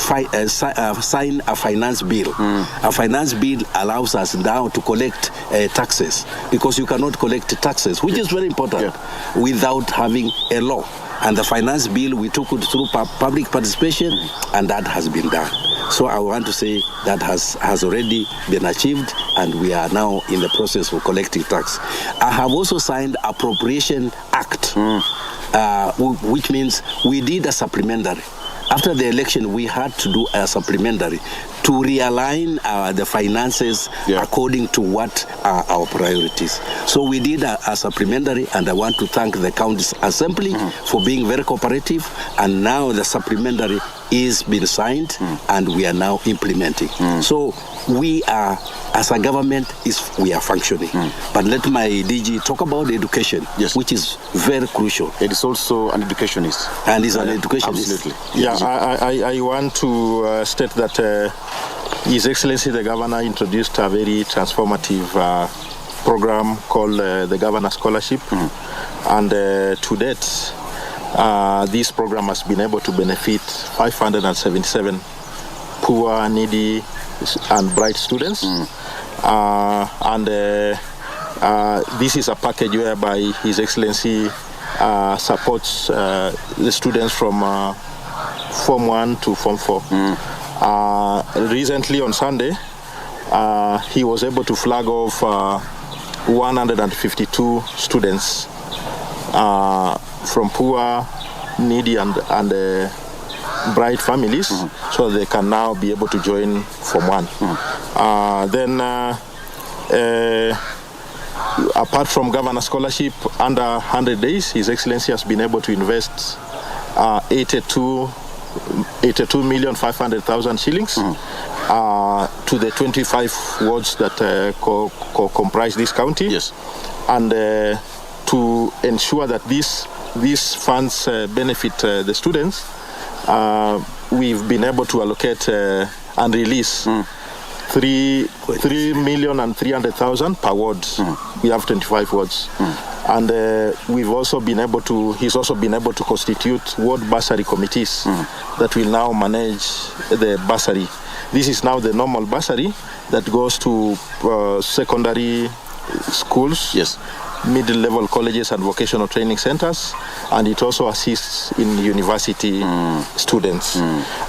signed a finance bill. A finance bill allows us now to collect taxes, because you cannot collect taxes, which is very important, without having a law. And the finance bill, we took it through public participation, and that has been done. So I want to say that has already been achieved, and we are now in the process of collecting tax. I have also signed Appropriation Act, which means we did a supplementary. After the election, we had to do a supplementary to realign the finances according to what are our priorities. So we did a supplementary, and I want to thank the County Assembly for being very cooperative, and now the supplementary is being signed, and we are now implementing. So we are, as a government, we are functioning. But let my DG talk about education, which is very crucial. It is also an educationist. And is an educationist. Absolutely. Yeah, I want to state that His Excellency the Governor introduced a very transformative program called the Governor Scholarship. And to date, this program has been able to benefit 577 poor, needy, and bright students. This is a package whereby His Excellency supports the students from Form 1 to Form 4. Recently on Sunday, he was able to flag off 152 students from poor, needy, and bright families, so they can now be able to join Form 1. Apart from Governor Scholarship, under 100 days, His Excellency has been able to invest 82,500,000 shillings to the 25 wards that comprise this county. Yes. And to ensure that these funds benefit the students, we've been able to allocate and release 3,300,000 per ward. We have 25 wards. And we've also been able to, he's also been able to constitute ward bursary committees that will now manage the bursary. This is now the normal bursary that goes to secondary schools, middle-level colleges and vocational training centers, and it also assists in university students.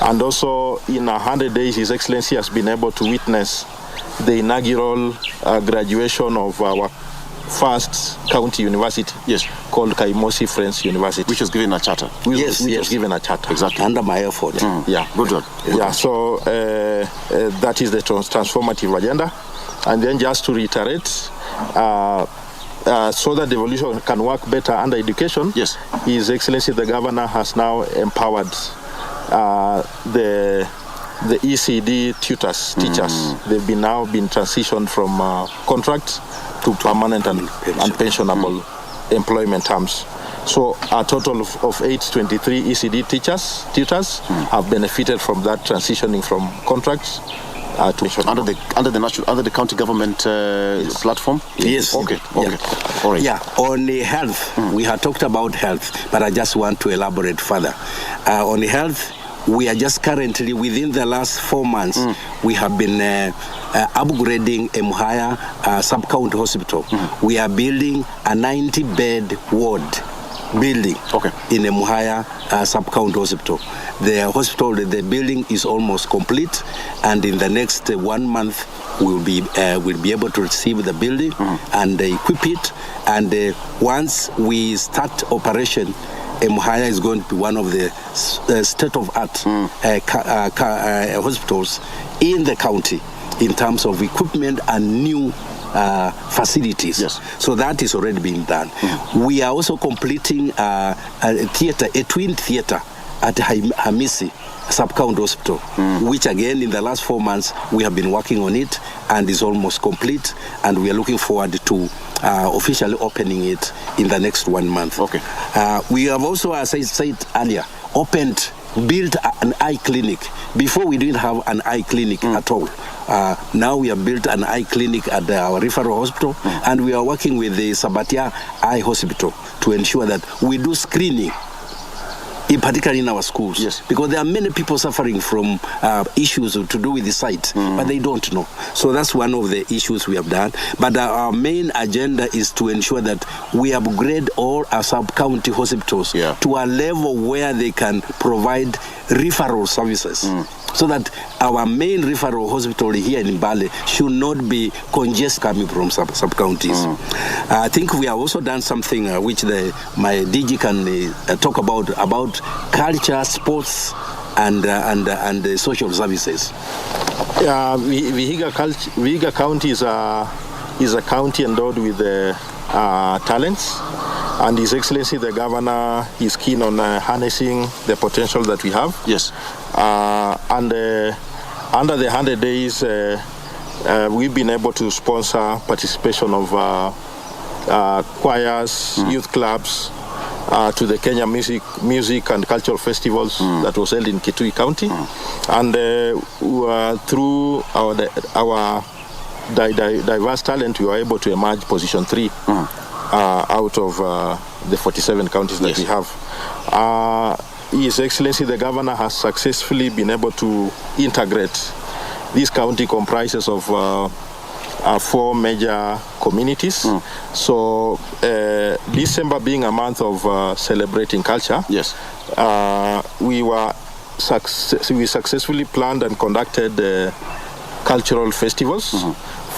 And also in 100 days, His Excellency has been able to witness the inaugural graduation of our first county university, called Kaimosi Friends University, Which was given a charter. Which was given a charter. Exactly. Under my effort. Good one. So that is the transformative agenda. And then just to reiterate, so that devolution can work better under education, His Excellency the Governor has now empowered the ECD tutors, teachers. They've now been transitioned from contract to permanent and pensionable employment terms. So a total of 823 ECD tutors have benefited from that transitioning from contracts to pension. Under the county government platform? Yes. Okay. All right. Yeah, on the health, we have talked about health, but I just want to elaborate further. On the health, we are just currently, within the last 4 months, we have been upgrading Emuhaya Sub-County Hospital. We are building a 90-bed ward building in Emuhaya Sub-County Hospital. The building is almost complete, and in the next 1 month, we'll be able to receive the building and equip it. And once we start operation, Emuhaya is going to be one of the state-of-art hospitals in the county in terms of equipment and new facilities. Yes. So that is already being done. We are also completing a twin theater at Hamisi Sub-County Hospital, which again in the last 4 months we have been working on it and is almost complete, and we are looking forward to officially opening it in the next 1 month. We have also, as I said earlier, built an eye clinic. Before we didn't have an eye clinic at all. Now we have built an eye clinic at our referral hospital, and we are working with the Sabatia Eye Hospital to ensure that we do screening, in particular in our schools. Yes. Because there are many people suffering from issues to do with the sight, but they don't know. So that's one of the issues we have done. But our main agenda is to ensure that we upgrade all our sub-county hospitals to a level where they can provide referral services. So that our main referral hospital here in Mbale should not be congested coming from sub-counties. I think we have also done something which my DG can talk about culture, sports, and social services. Vihiga County is a county endowed with talents, and His Excellency the Governor is keen on harnessing the potential that we have. Yes. And under the 100 days, we've been able to sponsor participation of choirs, youth clubs, to the Kenya Music and Cultural Festivals that was held in Kitui County. And through our diverse talent, we were able to emerge position 3 out of the 47 counties that we have. His Excellency the Governor has successfully been able to integrate. This county comprises of 4 major communities. So December being a month of celebrating culture, we successfully planned and conducted cultural festivals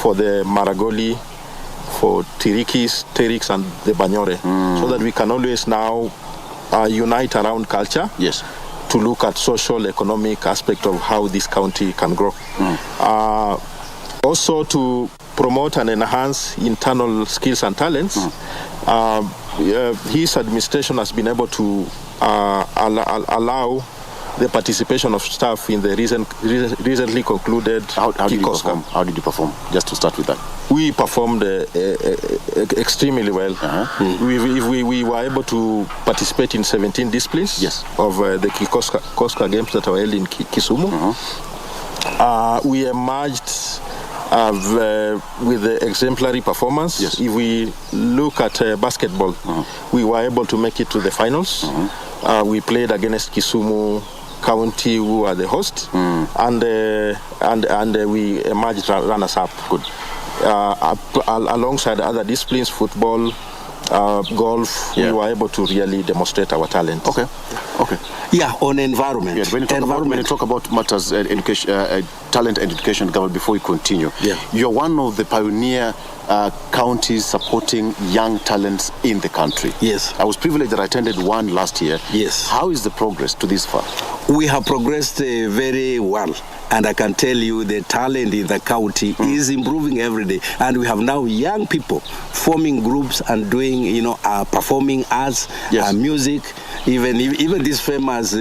for the Maragoli, for Teriks and the Banyore, so that we can always now unite around culture to look at social, economic aspect of how this county can grow. Also to promote and enhance internal skills and talents, his administration has been able to allow the participation of staff in the recently concluded How did you perform? Just to start with that. We performed extremely well. We were able to participate in 17 disciplines of the Kikoska Games that were held in Kisumu. We emerged with the exemplary performance. If we look at basketball, we were able to make it to the finals. We played against Kisumu County, who are the host, and we emerged runners-up. Good. Alongside other disciplines, football, golf, we were able to really demonstrate our talent. On environment. When you talk about matters, education, talent and education, government, before we continue, you're one of the pioneer counties supporting young talents in the country. Yes. I was privileged that I attended one last year. Yes. How is the progress to this far? We have progressed very well. And I can tell you the talent in the county is improving every day. And we have now young people forming groups and doing, performing arts, music, even this famous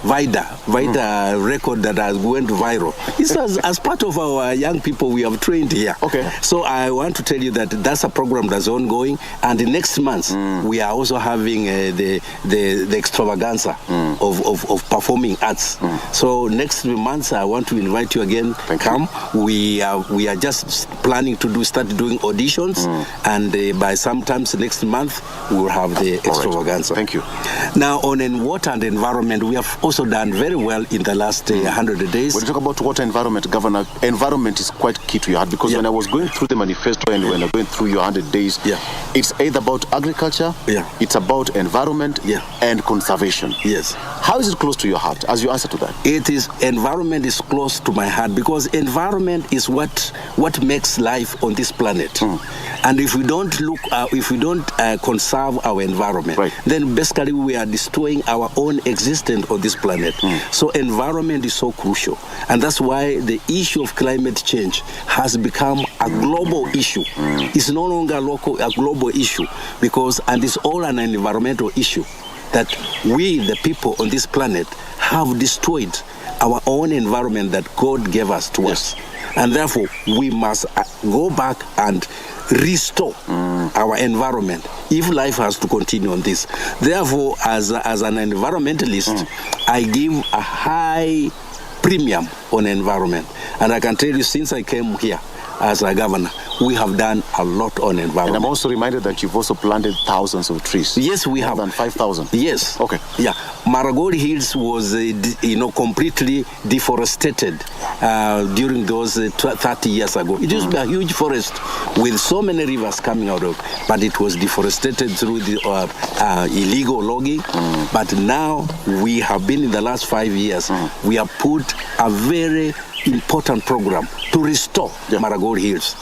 Vida record that has went viral. It's as part of our young people we have trained here. So I want to tell you that that's a program that's ongoing. And the next month, we are also having the extravaganza of performing arts. So next month, I want to invite you again. Come. We are just planning to start doing auditions, and by sometimes next month we will have the extravaganza. Thank you. Now, on water and environment, we have also done very well in the last 100 days. When you talk about water environment, Governor, environment is quite key to your heart, because when I was going through the manifesto and when I going through your 100 days, it's either about agriculture, it's about environment, and conservation. Yes. How is it close to your heart as you answer to that? Environment is close to my heart, because environment is what makes life on this planet. And if we don't conserve our environment, then basically we are destroying our own existence on this planet. So environment is so crucial, and that's why the issue of climate change has become a global issue. It's no longer a global issue, and it's all an environmental issue, that we, the people on this planet, have destroyed our own environment that God gave us to us. And therefore, we must go back and restore our environment if life has to continue on this. Therefore, as an environmentalist, I give a high premium on environment. And I can tell you, since I came here as a governor, we have done a lot on environment. And I'm also reminded that you've also planted thousands of trees. Yes, we have. More than 5,000. Yes. Okay. Yeah. Marigold Hills was, completely deforested during those 30 years ago. It used to be a huge forest with so many rivers coming out of it, but it was deforested through the illegal logging. But now we have been, in the last 5 years, we have put a very important program to restore Marigold Hills.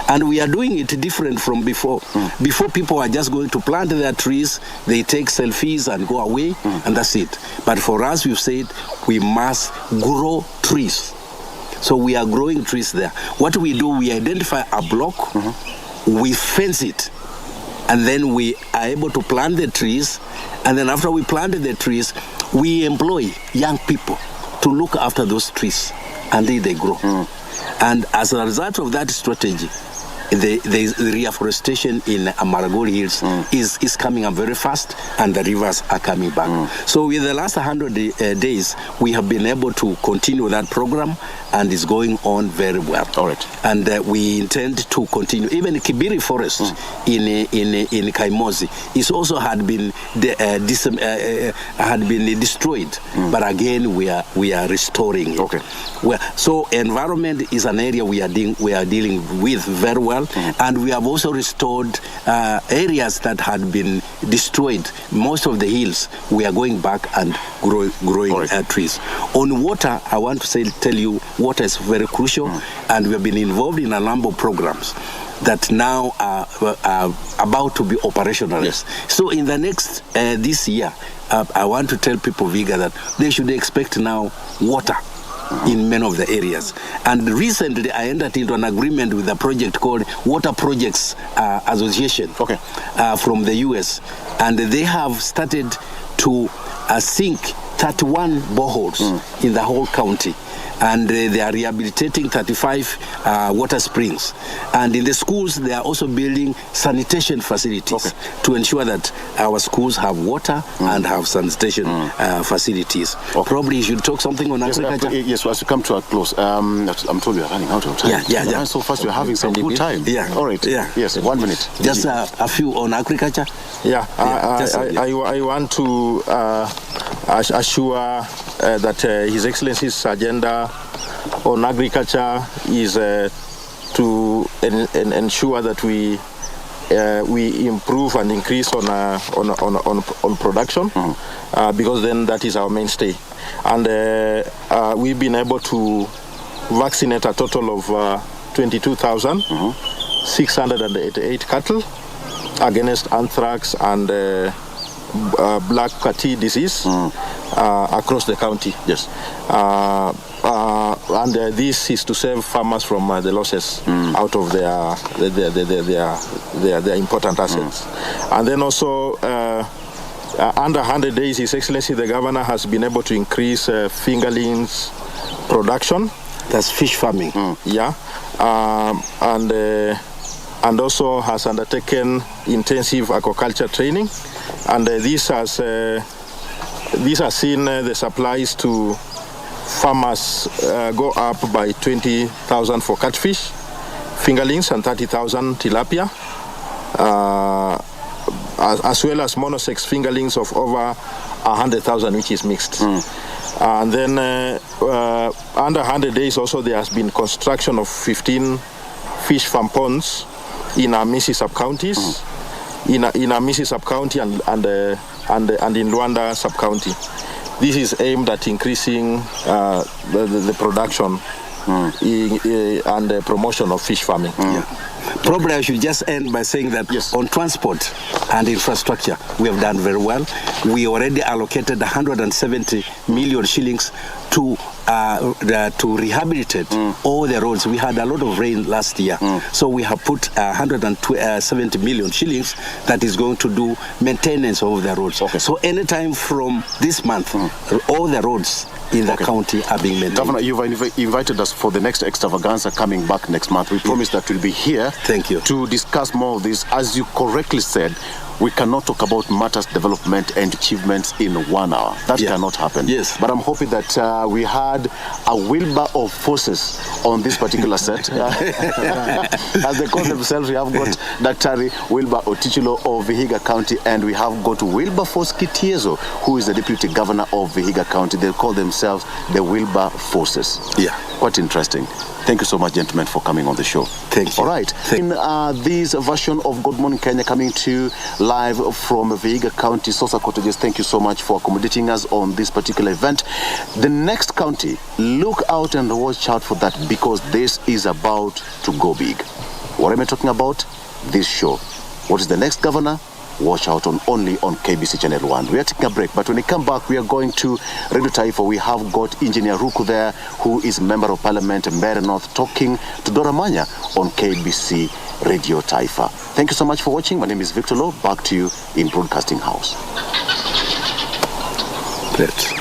And we are doing it different from before. Before, people are just going to plant their trees, they take selfies and go away, and that's it. But for us, we've said we must grow trees. So we are growing trees there. What we do, we identify a block, we fence it, and then we are able to plant the trees. And then after we planted the trees, we employ young people to look after those trees until they grow. And as a result of that strategy, the reforestation in Marigold Hills is coming up very fast, and the rivers are coming back. So in the last 100 days, we have been able to continue that program, and it's going on very well. All right. And we intend to continue. Even Kibiri Forest in Kaimozi is also had been destroyed, but again we are restoring it. Okay. So environment is an area we are dealing with very well. And we have also restored areas that had been destroyed. Most of the hills, we are going back and growing trees. On water, I want to tell you, water is very crucial, and we have been involved in a number of programs that now are about to be operationalized. So in the next, this year, I want to tell people, Vihiga, that they should expect now water in many of the areas. And recently I entered into an agreement with a project called Water Projects Association from the US, and they have started to sink 31 boreholes in the whole county. And they are rehabilitating 35 water springs. And in the schools, they are also building sanitation facilities to ensure that our schools have water and have sanitation facilities. Probably you should talk something on agriculture. Yes, as we come to a close, I'm told we are running out of time. Yeah. So fast, we're having some good time. Yeah. All right. Yeah. Yes, 1 minute. Just a few on agriculture. I want to assure that His Excellency's agenda on agriculture is to ensure that we improve and increase on production, because then that is our mainstay. And we've been able to vaccinate a total of 22,688 cattle against anthrax and black catty disease across the county. Yes. And this is to save farmers from the losses out of their important assets. And then also, under 100 days, His Excellency the Governor has been able to increase fingerlings production. That's fish farming. And also has undertaken intensive aquaculture training, and this has seen the supplies to farmers go up by 20,000 for catfish, fingerlings, and 30,000 tilapia, as well as monosex fingerlings of over 100,000, which is mixed. And then under 100 days also there has been construction of 15 fish farm ponds in our Misi sub-counties, in our Misi sub-county and in Luanda sub-county. This is aimed at increasing the production and the promotion of fish farming. Probably I should just end by saying that on transport and infrastructure, we have done very well. We already allocated 170 million shillings to rehabilitate all the roads. We had a lot of rain last year, so we have put 170 million shillings that is going to do maintenance of the roads. So anytime from this month, all the roads in the county are being maintained. Governor, you've invited us for the next extravaganza coming back next month. We promise that we'll be here to discuss more of this. As you correctly said, we cannot talk about matters, development, and achievements in 1 hour. That cannot happen. Yes. But I'm hoping that we had a Wilber of forces on this particular set. As they call themselves, we have got Dr. Wilber Ottichilo of Vihiga County, and we have got Wilberforce Kitiezo, who is the Deputy Governor of Vihiga County. They call themselves the Wilberforces. Quite interesting. Thank you so much, gentlemen, for coming on the show. Thank you. All right. In this version of Good Morning Kenya, coming to you live from Vihiga County, Sosa Cottages, thank you so much for accommodating us on this particular event. The next county, look out and watch out for that, because this is about to go big. What am I talking about? This show. What is the next governor? Watch out only on KBC Channel 1. We are taking a break, but when we come back, we are going to Radio Taifa. We have got Engineer Ruku there, who is Member of Parliament, Mbeere North, talking to Dora Manya on KBC Radio Taifa. Thank you so much for watching. My name is Victor Oloo. Back to you in Broadcasting House. Great.